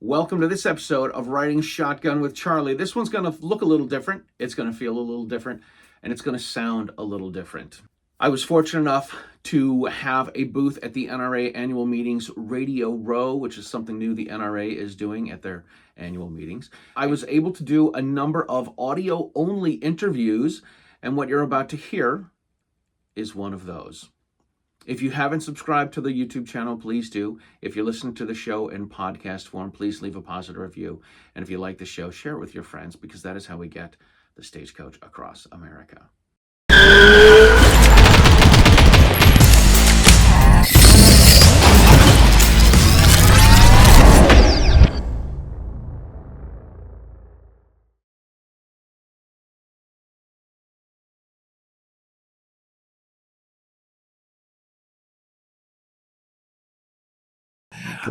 Welcome to this episode of Riding Shotgun with Charlie. This one's going to look a little different, it's going to feel a little different, and it's going to sound a little different. I was fortunate enough to have a booth at the NRA annual meetings Radio Row, which is something new the NRA is doing at their annual meetings. I was able to do a number of audio-only interviews, and what you're about to hear is one of those. If you haven't subscribed to the YouTube channel, please do. If you're listening to the show in podcast form, please leave a positive review. And if you like the show, share it with your friends, because that is how we get the Stagecoach across America.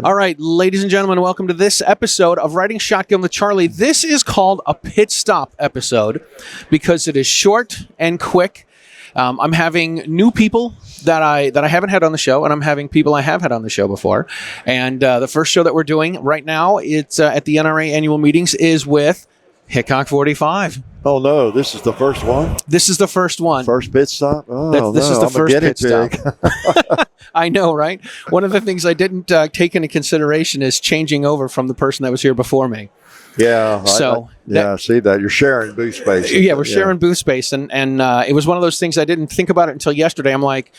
All right, ladies and gentlemen, welcome to this episode of Riding Shotgun with Charlie. This is called a pit stop episode because it is short and quick. I'm having new people that I haven't had on the show, and I'm having people I have had on the show before. And the first show that we're doing right now, it's at the NRA annual meetings, is with Hickok45. Oh no, this is the first one? This is the first one. First pit stop? Oh, this is the first pit stop. Pig. I know, right? One of the things I didn't take into consideration is changing over from the person that was here before me. Yeah. I see that. You're sharing booth space. Yeah, we're sharing booth space. And it was one of those things I didn't think about it until yesterday. I'm like,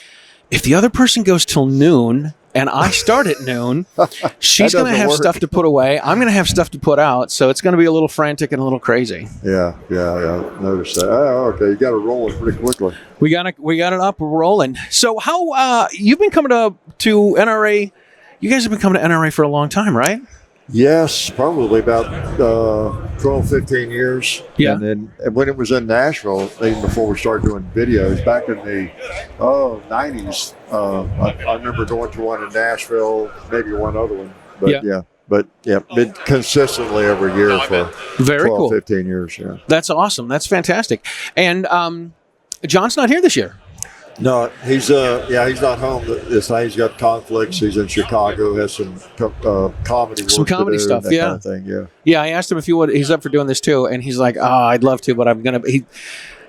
if the other person goes till noon and I start at noon, she's going to have stuff to put away. I'm going to have stuff to put out. So it's going to be a little frantic and a little crazy. Yeah. Notice that. Oh, okay. You got to roll it pretty quickly. We got it up rolling. So how you've been coming to NRA? You guys have been coming to NRA for a long time, right? Yes, probably about 12, 15 years. Yeah. And when it was in Nashville, even before we started doing videos, back in the 90s, I remember going to one in Nashville, maybe one other one. But been consistently every year for Very 12, cool. 15 years. Yeah. That's awesome. That's fantastic. And John's not here this year. No, he's not home this night. He's got conflicts. He's in Chicago. Has some comedy work Some comedy to do, stuff, that yeah. kind of thing, yeah. Yeah, I asked him if he's up for doing this too, and he's like, "Oh, I'd love to, but I'm gonna."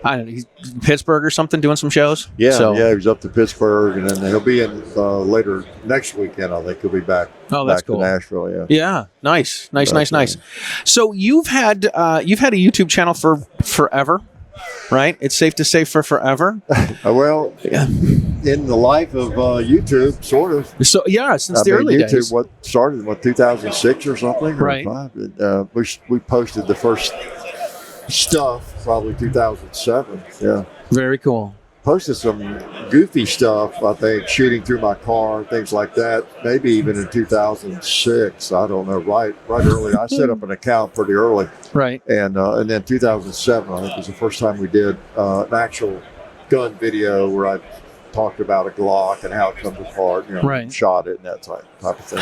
I don't know. He's in Pittsburgh or something, doing some shows. Yeah, he was up to Pittsburgh, and then he'll be in later next weekend. I think he'll be back. Oh, that's cool. To Nashville, yeah. Yeah, nice. So you've had a YouTube channel for forever, right? It's safe to say for forever. Well, yeah. In the life of YouTube, sort of. So yeah, since the early YouTube, days. What started 2006 or something, right? Or 5. We posted the first stuff probably 2007. Yeah. Very cool. Posted some goofy stuff, I think, shooting through my car, things like that. Maybe even in 2006. I don't know. Right early. I set up an account pretty early. Right. And then 2007, I think, was the first time we did an actual gun video where I talked about a Glock and how it comes apart, right. Shot it and that type of thing.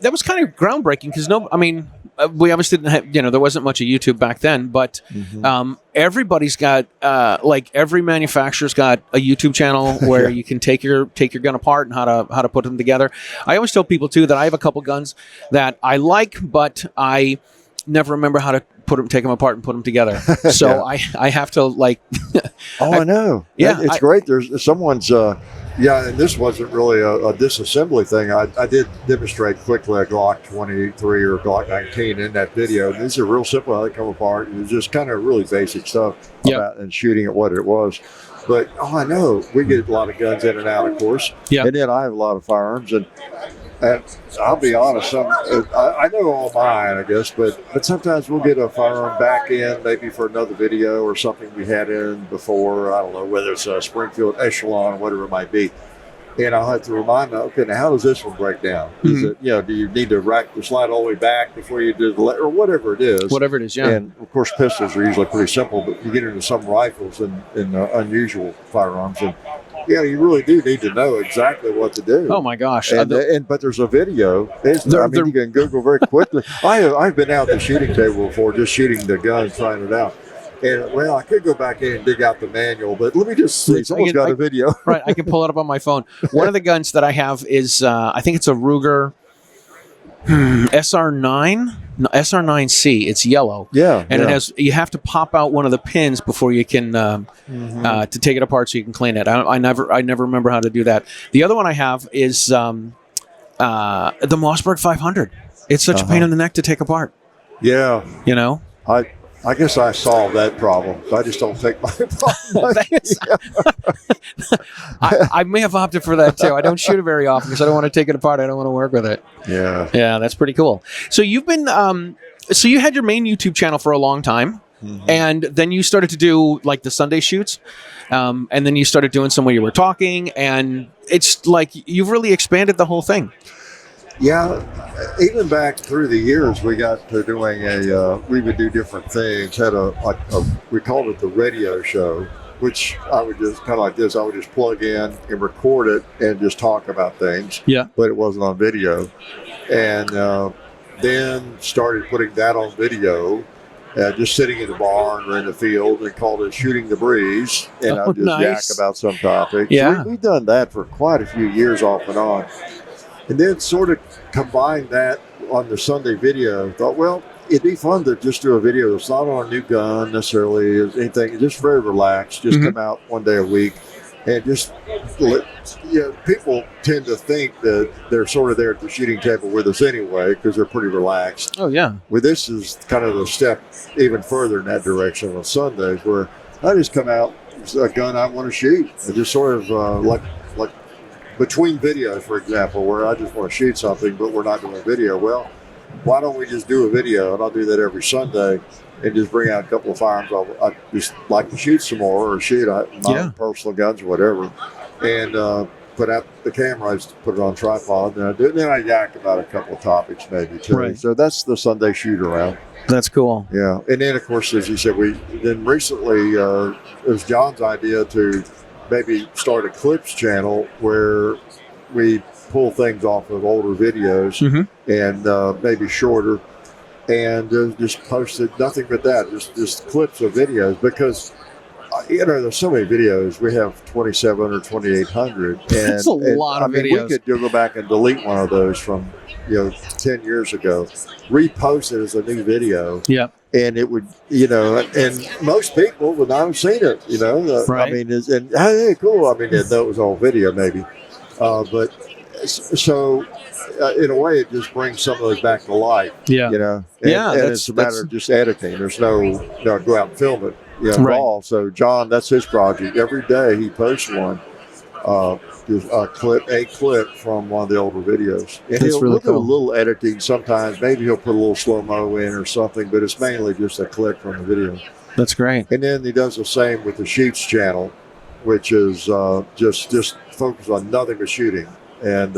That was kind of groundbreaking because we obviously didn't have, there wasn't much of YouTube back then, but everybody's got, every manufacturer's got a YouTube channel where you can take your gun apart and how to put them together. I always tell people too that I have a couple guns that I like, but I never remember how to take them apart and put them together. So I have to I know. Yeah, it's great. There's someone's. And this wasn't really a disassembly thing. I did demonstrate quickly a Glock 23 or Glock 19 in that video. These are real simple how they come apart. It's just kind of really basic stuff about and shooting at what it was. But I know we get a lot of guns in and out, of course. Yeah. And then I have a lot of firearms, and I'll be honest, I know all mine, I guess, but sometimes we'll get a firearm back in, maybe for another video or something we had in before. I don't know, whether it's a Springfield Echelon or whatever it might be. And I'll have to remind them, okay, now how does this one break down? Is it, do you need to rack the slide all the way back before you do or whatever it is? Whatever it is, yeah. And of course, pistols are usually pretty simple, but you get into some rifles and unusual firearms, and you really do need to know exactly what to do. Oh my gosh! But there's a video. You can Google very quickly. I've been out the shooting table before, just shooting the gun, trying it out. And, I could go back in and dig out the manual, but let me just see. Someone's got a video. Right, I can pull it up on my phone. One of the guns that I have is, I think it's a Ruger SR9, no, SR9C. It's yellow. Yeah, and yeah. it has. You have to pop out one of the pins before you can to take it apart so you can clean it. I never remember how to do that. The other one I have is the Mossberg 500. It's such a pain in the neck to take apart. Yeah, You know. I guess I solved that problem. I just don't take my problem. I may have opted for that too. I don't shoot it very often because I don't want to take it apart. I don't want to work with it. Yeah. Yeah, that's pretty cool. So you've been, so you had your main YouTube channel for a long time, and then you started to do like the Sunday shoots, and then you started doing some where you were talking, and it's like you've really expanded the whole thing. Yeah, even back through the years, we got to doing we would do different things. Had we called it the radio show, which I would just kind of like this. I would just plug in and record it and just talk about things. Yeah. But it wasn't on video. And then started putting that on video, just sitting in the barn or in the field, and called it Shooting the Breeze. And I'd just yak about some topic. Yeah. We've done that for quite a few years off and on. And then sort of combined that on the Sunday video. Thought, well, it'd be fun to just do a video that's not on a new gun necessarily, anything, just very relaxed, just come out one day a week. And just, people tend to think that they're sort of there at the shooting table with us anyway because they're pretty relaxed. Oh, yeah. Well, this is kind of a step even further in that direction on Sundays where I just come out, it's a gun I want to shoot. I just sort of like between videos, for example, where I just want to shoot something, but we're not doing a video. Well, why don't we just do a video? And I'll do that every Sunday and just bring out a couple of firearms I just like to shoot some more or shoot my own personal guns or whatever. And put out the camera, I just put it on tripod, and I do it. And then I yak about a couple of topics maybe too. Right. So that's the Sunday shoot around. That's cool. Yeah. And then, of course, as you said, then recently it was John's idea to maybe start a clips channel where we pull things off of older videos and maybe shorter and just post it, nothing but that, just clips of videos because, there's so many videos. We have 27 or 2,800. That's a lot of videos. We could go back and delete one of those from, 10 years ago, repost it as a new video. Yeah. And it would, and most people would not have seen it, Right. I mean, and hey, cool. I mean, they know it was all video maybe. But so in a way, it just brings some of those back to life, Yeah. And it's a matter of just editing. There's no, go out and film it, at all. So John, that's his project. Every day he posts one. Just a clip from one of the older videos. And he'll do a little editing sometimes. Maybe he'll put a little slow-mo in or something, but it's mainly just a clip from the video. That's great. And then he does the same with the Shoots channel, which is just focus on nothing but shooting and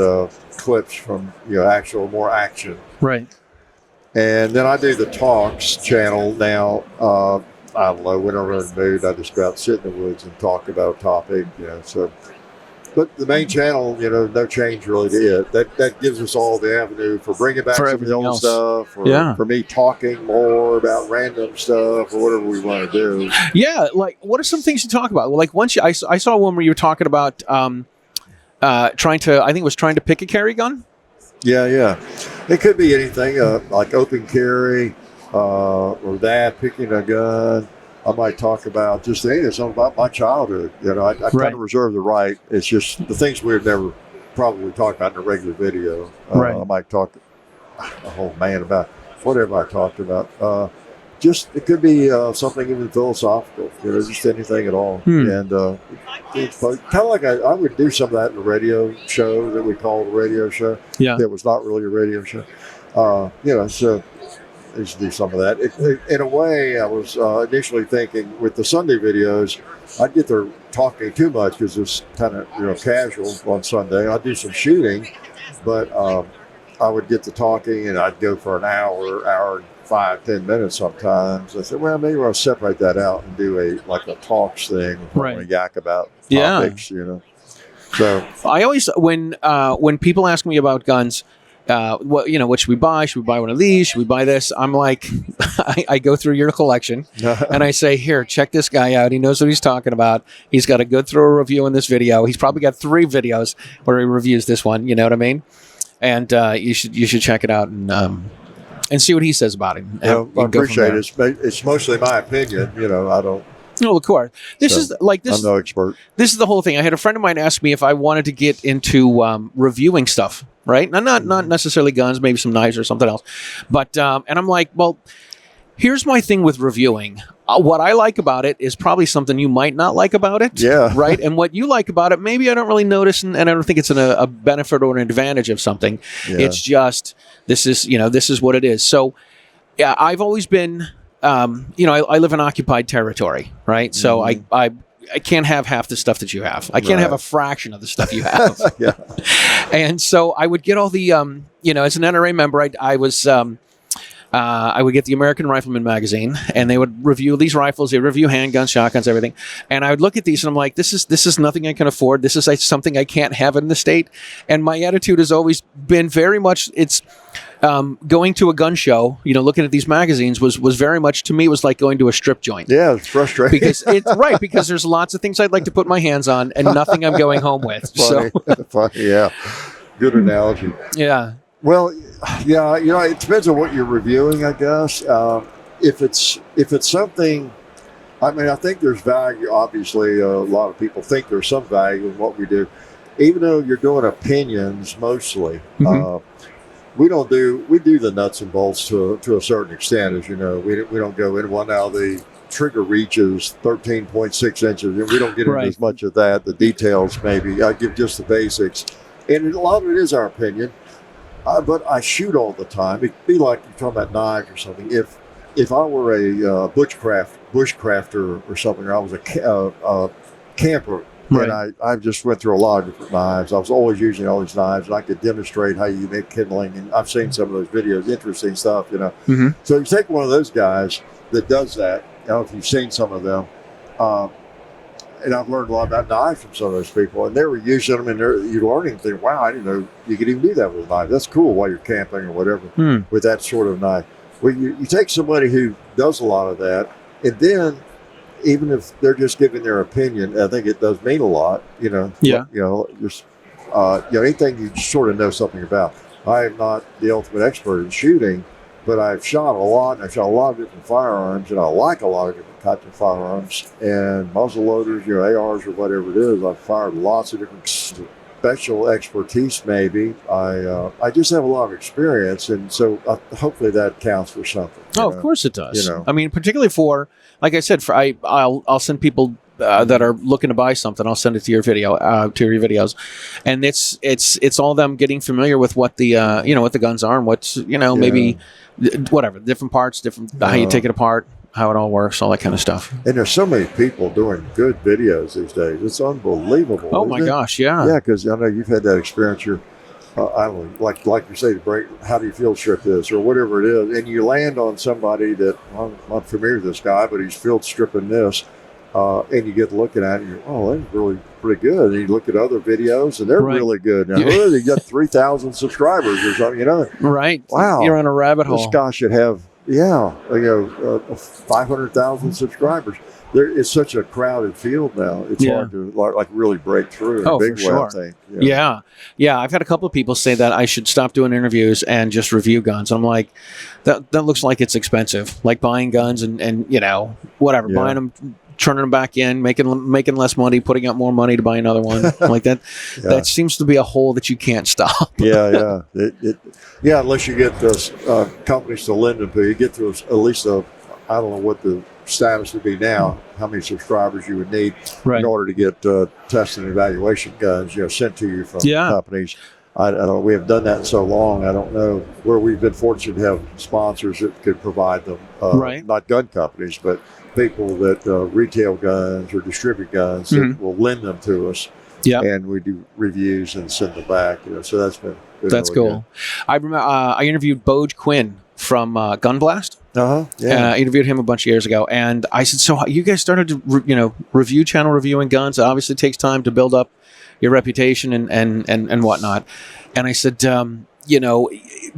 clips from actual more action. Right. And then I do the Talks channel now. I don't know, whenever I'm in the mood, I just go out and sit in the woods and talk about a topic, so. But the main channel, no change really to it. That gives us all the avenue for bringing back some of the old stuff, for me talking more about random stuff or whatever we want to do. Yeah, like what are some things you talk about? Well, like I saw one where you were talking about trying to pick a carry gun. Yeah. It could be anything like open carry or picking a gun. I might talk about just something about my childhood. I kind of reserve the right. It's just the things we would never probably talk about in a regular video. I might talk about whatever I talked about. It could be something even philosophical, just anything at all. And it's kind of like I would do some of that in a radio show that we called a radio show. Yeah. That was not really a radio show. So I used to do some of that. In a way, I was initially thinking with the Sunday videos, I'd get there talking too much because it's kind of casual on Sunday. I'd do some shooting, but I would get to talking and I'd go for an hour and 5-10 minutes sometimes. I said, well, maybe I'll separate that out and do a talks thing, a yak about topics, So I always when people ask me about guns. What should we buy? Should we buy one of these? Should we buy this? I'm like, I go through your collection and I say, here, check this guy out. He knows what he's talking about. He's got a good thorough review in this video. He's probably got 3 videos where he reviews this one. You know what I mean? and you should check it out and see what he says about it. I appreciate it. It's mostly my opinion. I don't. No, of course. This is like this. I'm no expert. This is the whole thing. I had a friend of mine ask me if I wanted to get into reviewing stuff, right? Not necessarily guns, maybe some knives or something else. But and I'm like, well, here's my thing with reviewing. What I like about it is probably something you might not like about it. Yeah. Right. And what you like about it, maybe I don't really notice, and I don't think it's a benefit or an advantage of something. Yeah. It's just this is what it is. So yeah, I've always been. I live in occupied territory, right? So I can't have half the stuff that you have. I can't have a fraction of the stuff you have. Yeah. And so I would get all the, as an NRA member, I would get the American Rifleman magazine, and they would review these rifles. They review handguns, shotguns, everything. And I would look at these, and I'm like, this is nothing I can afford. This is something I can't have in the state. And my attitude has always been very much, it's going to a gun show, looking at these magazines was very much, to me, was like going to a strip joint. Yeah, it's frustrating. Because there's lots of things I'd like to put my hands on and nothing I'm going home with. Funny. So, Funny, yeah. Good analogy. Yeah. Well, yeah, it depends on what you're reviewing, I guess. If it's something, I think there's value. Obviously, a lot of people think there's some value in what we do, even though you're doing opinions mostly. We do the nuts and bolts to a certain extent, as you know. We don't go in. Well, now the trigger reach is 13.6 inches, and we don't get into as much of that. The details, maybe. I give just the basics, and a lot of it is our opinion. But I shoot all the time. It'd be like you're talking about knives or something. If I were a bushcrafter or something, or I was a camper. Right. And I just went through a lot of different knives. I was always using all these knives, and I could demonstrate how you make kindling. And I've seen some of those videos, interesting stuff, So you take one of those guys that does that. I don't know if you've seen some of them. And I've learned a lot about knives from some of those people. And they were using them, and you're learning things. Wow, I didn't know you could even do that with a knife. That's cool while you're camping or whatever with that sort of knife. Well, you take somebody who does a lot of that, and then even if they're just giving their opinion, I think it does mean a lot, Yeah. Just anything you sort of know something about. I am not the ultimate expert in shooting, but I've shot a lot, and I've shot a lot of different firearms, and I like a lot of different types of firearms and muzzle loaders, ARs or whatever it is. I've fired lots of different special expertise. Maybe I just have a lot of experience, and so hopefully that counts for something. Of course it does. I mean, particularly for, like I said, I'll send people that are looking to buy something. I'll send it to your videos, and it's all them getting familiar with what the what the guns are and what's maybe whatever different parts, how you take it apart, how it all works, all that kind of stuff. And there's so many people doing good videos these days. It's unbelievable. Oh my gosh, yeah. Yeah, because I know you've had that experience. You're, I don't know, like you say, how do you field strip this or whatever it is, and you land on somebody that I'm not familiar with this guy, but he's field stripping this, and you get looking at it, and you're, that's really pretty good. And you look at other videos, and they're really good. Now, they got 3,000 subscribers or something, Right. Wow. You're on a rabbit hole. This guy should have 500,000 subscribers. It's such a crowded field now. It's hard to really break through in a big way, I think. Yeah. I've had a couple of people say that I should stop doing interviews and just review guns. I'm like, that looks like it's expensive. Like buying guns and whatever, buying them, turning them back in, making less money, putting out more money to buy another one. Like that. That seems to be a hole that you can't stop. Unless you get those companies to lend them to you, get to at least I don't know what the status would be now, how many subscribers you would need in order to get test and evaluation guns sent to you from companies. I don't. We have done that in so long. I don't know where we've been fortunate to have sponsors that could provide them. Not gun companies, but people that retail guns or distribute guns that will lend them to us. Yeah, and we do reviews and send them back. So that's been that's really cool. Good. I remember I interviewed Boj Quinn from Gun Blast. I interviewed him a bunch of years ago, and I said, "So you guys started to review channel reviewing guns? It obviously takes time to build up your reputation and whatnot." And I said, you know,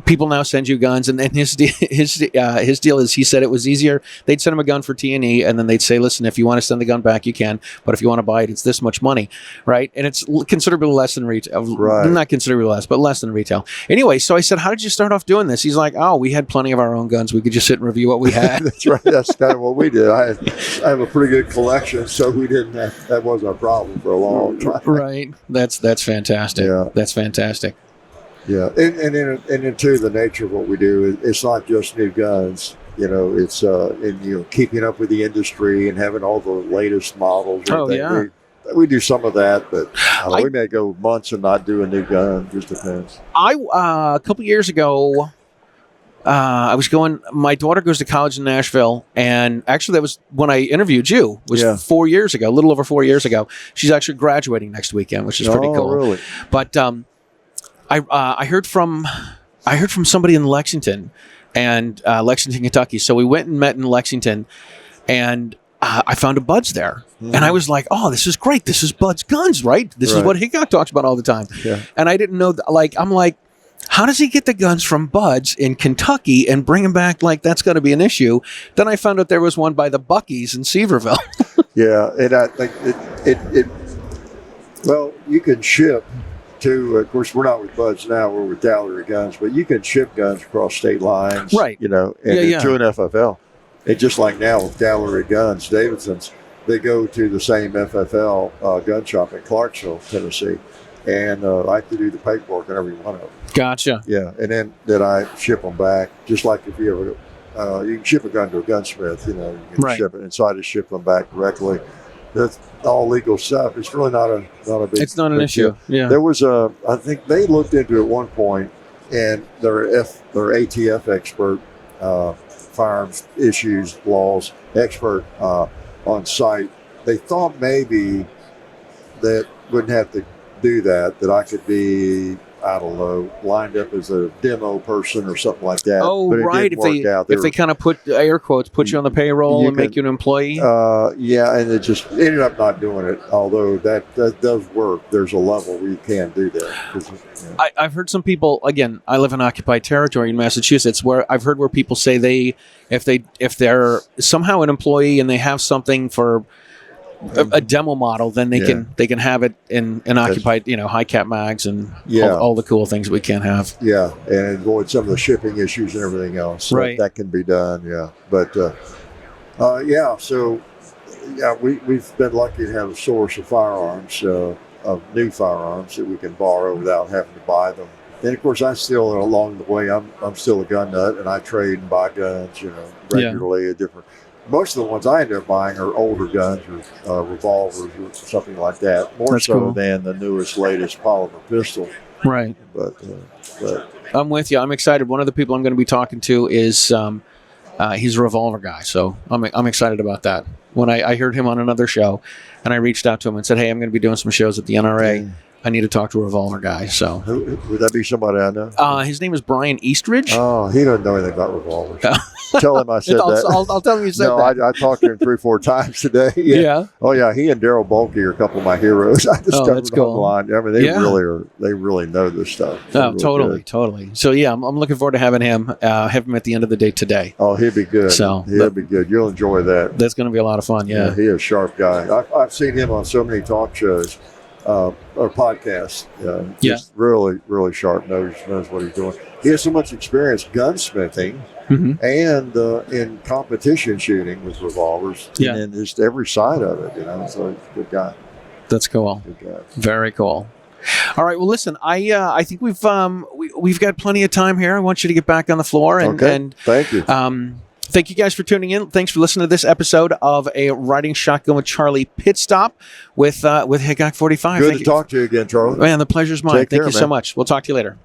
people now send you guns, and his deal is, he said it was easier. They'd send him a gun for T&E, and then they'd say, listen, if you want to send the gun back, you can, but if you want to buy it, it's this much money, right? And it's considerably less than retail. Right. Not considerably less, but less than retail. Anyway, so I said, how did you start off doing this? He's like, oh, we had plenty of our own guns. We could just sit and review what we had. That's right. That's kind of what we did. I have a pretty good collection, so we didn't have, that wasn't a problem for a long time. Right. That's fantastic. Yeah. That's fantastic. Yeah, and then too, the nature of what we do, it's not just new guns. You know, it's keeping up with the industry and having all the latest models. Oh, yeah. We do some of that, but we may go months and not do a new gun. Just depends. A couple years ago, I was going. My daughter goes to college in Nashville, and actually, that was when I interviewed you. It was 4 years ago, a little over 4 years ago. She's actually graduating next weekend, which is pretty cool. Really? But I heard from somebody in Lexington, Kentucky. So we went and met in Lexington, and I found a Bud's there, and I was like, "Oh, this is great! This is Bud's Guns, right? This is what Hickok talks about all the time." Yeah. And I didn't know. I'm like, how does he get the guns from Bud's in Kentucky and bring them back? Like, that's going to be an issue. Then I found out there was one by the Buc-ee's in Seaverville. Yeah, and I think it. Well, you can ship. Of course, we're not with Bud's now; we're with Gallery Guns. But you can ship guns across state lines, right? You know, and to an FFL. And just like now with Gallery Guns, Davidson's, they go to the same FFL gun shop in Clarksville, Tennessee, and I have to do the paperwork on every one of them. Gotcha. Yeah, and then I ship them back, just like if you ever you can ship a gun to a gunsmith, you know, you can ship it, and so I just ship them back directly. That's all legal stuff. It's really not a big. It's not an issue. Yeah. There was I think they looked into it at one point, and their ATF expert, firearms issues laws expert on site. They thought maybe that wouldn't have to do that. That I could be, I don't know, lined up as a demo person or something like that. Oh, but right. If they kind of put air quotes, put you on the payroll and make you an employee. Yeah, and it just ended up not doing it. Although that does work. There's a level where you can do that. I've heard some people. Again, I live in occupied territory in Massachusetts, where I've heard where people say if they're somehow an employee and they have something for a demo model, then they can have it in occupied, high cap mags and all the cool things we can have. Yeah, and avoid some of the shipping issues and everything else. Right, that can be done. Yeah, but so we've been lucky to have a source of firearms, of new firearms that we can borrow without having to buy them. And of course, I still along the way, I'm still a gun nut, and I trade and buy guns, regularly at different. Most of the ones I end up buying are older guns or revolvers or something like that, more so than the newest, latest polymer pistol. Right. But I'm with you. I'm excited. One of the people I'm going to be talking to is he's a revolver guy, so I'm excited about that. When I heard him on another show, and I reached out to him and said, "Hey, I'm going to be doing some shows at the NRA. I need to talk to a revolver guy." So would that be somebody I know? His name is Brian Eastridge. Oh, he doesn't know anything about revolvers. Tell him I said that. I'll tell him you said that. I talked to him 3 or 4 times today. Yeah. Oh yeah, he and Daryl Bulkey are a couple of my heroes. I discovered online. I mean, they really know this stuff. They're really totally. So yeah, I'm looking forward to having him at the end of the day today. Oh, he'll be good. So he'll be good. You'll enjoy that. That's going to be a lot of fun. Yeah. He is a sharp guy. I've seen him on so many talk shows. Or podcasts. Just really, really sharp, knows what he's doing. He has so much experience gunsmithing and in competition shooting with revolvers. Yeah. And just every side of it, so he's a good guy. That's cool. Good guy. Very cool. All right. Well, listen, I think we've got plenty of time here. I want you to get back on the floor and thank you. Thank you guys for tuning in. Thanks for listening to this episode of a Riding Shotgun with Charlie pit stop with Hickok45. Good to talk to you again, Charlie. Man, the pleasure's mine. Thank you so much. We'll talk to you later.